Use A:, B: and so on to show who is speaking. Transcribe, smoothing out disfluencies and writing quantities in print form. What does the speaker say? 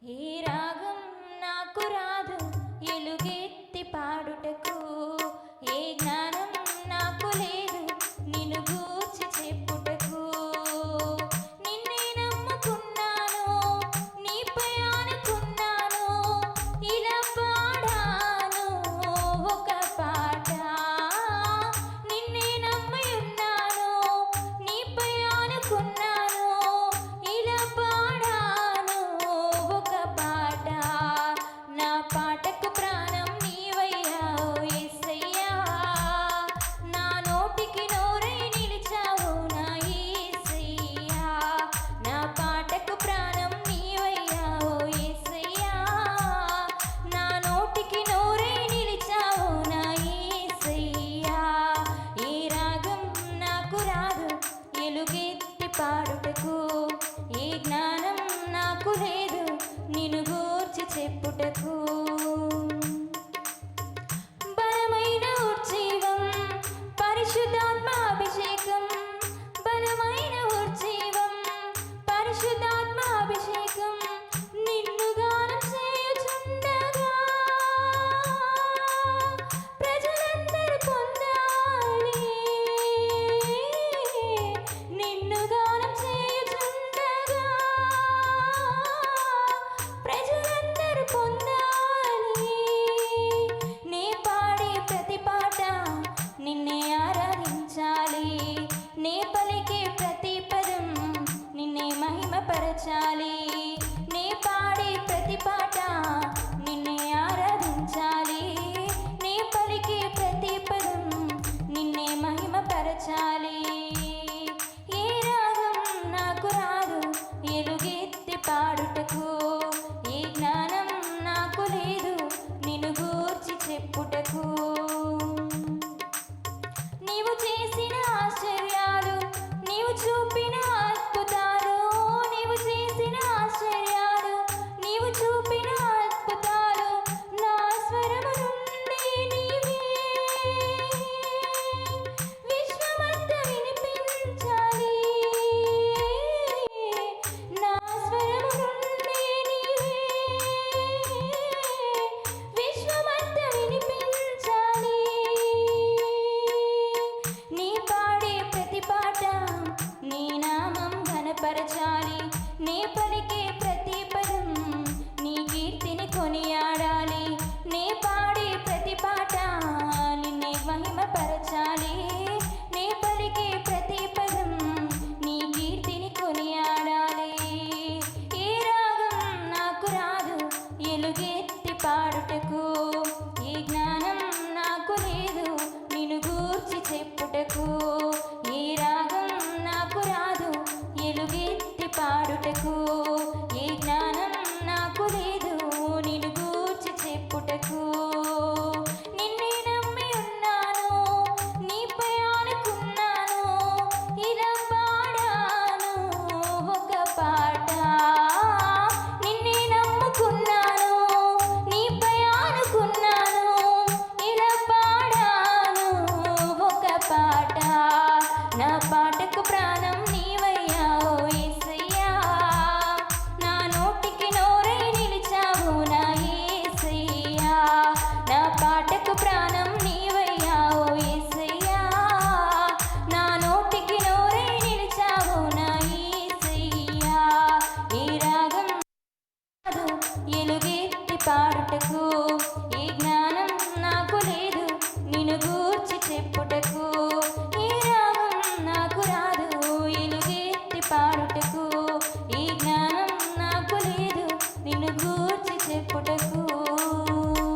A: ఏ రాగం నాకు రాదు ఎలుగెత్తి పాడుటకు, ఏ జ్ఞానం నాకు లేదు నిన్ను గూర్చి చెప్పుటకు. నిన్నే నమ్ముకున్నాను, నీపై ఆనుకున్నాను, ఇలా పాడాను ఒక పాట. నిన్నే నమ్మి ఉన్నాను, నీపై ఆనుకున్నాను, ఇలా పాడాను ఒక పాట. నా పాటకు ప్రాణం నీవయ్యావు యేసయ్యా, నా నోటికి నోరై నిలిచావు నా యేసయ్యా. నా పాటకు ప్రాణం నీవయ్యావు యేసయ్యా, నా నోటికి నోరై నిలిచావు నా యేసయ్యా. ఏ రాగం నాకు రాదు ఎలుగెత్తి పాడుటకు, ఏ జ్ఞానం నాకు లేదు నిన్ను గూర్చి చెప్పుటకు. బలమైన ఉజ్జీవం పరిశుద్ధాత్మ అభిషేకం, బలమైన ఉజ్జీవం పరిశుద్ధాత్మ అభిషేకం, నిన్ను గానం చేయుచుండగా ప్రజలందరూ పొందాలి. నిన్ను గానం చేయుచుండగా ప్రజలందరూ పొందాలి. నే పాడే ప్రతి పాట నిన్నే ఆరాధించాలి, నే పలికే ప్రతి పదం నిన్నే మహిమపరచాలి. నే పాడే ప్రతి పాట నిన్నే ఆరాధించాలి, నే పలికే ప్రతి పదం నిన్నే మహిమపరచాలి. ఏ రాగం నాకు రాదు ఎలుగెత్తి పాడుటకు, ఏ జ్ఞానం నాకు లేదు నిన్ను గూర్చి చెప్పుటకు. నీవు చేసిన ఆశ్చర్యాలు, నీవు చూపిన అద్భుతాలు, నీవు చేసిన ఆశ్చర్యాలు, నీవు చూపిన అద్భుతాలు నా స్వరము నుండి నీవే విశ్వమంతా వినిపించాలి. నా స్వరము నుండి నీవే విశ్వమంతా వినిపించాలి. నీ పాడే ప్రతి పాట నీ నామం ఘనపరచాలి, నీ పలికే ప్రతి పదం నీ కీర్తిని కొనియాడాలి. నీ పాడే ప్రతి పాట నిన్నే మహిమపరచాలి, నీ పలికే ప్రతి పదం నీ కీర్తిని కొనియాడాలి. ఏ రాగం నాకు రాదు ఎలుగెత్తి పాడుటకు, ఏ జ్ఞానం నాకు లేదు నిన్ను గూర్చి చెప్పుటకు. ఏ రాగం నాకు రాదు ఎలుగెత్తి పాడుటకు, ఏ జ్ఞానం నాకు లేదు నిన్ను గూర్చి చెప్పుటకు. నిన్నే నమ్మి ఉన్నాను, నీపై ఆనుకున్నాను, ఇలా పాడాను ఒక పాట. నిన్నే నమ్ముకున్నాను, నీపై ఆనుకున్నాను, ఇలా పాడాను ఒక పాట. నా పాటకు ప్రాణం నీవయ్యావు యేసయ్యా, నా నోటికి నోరై నిలిచావు నా యేసయ్యా. నా పాటకు ప్రాణం నీవయ్యావు యేసయ్యా, నా నోటికి నోరై నిలిచావు నా యేసయ్యా. ఈ రాగం ఎలుగెత్తి పాడుటకు,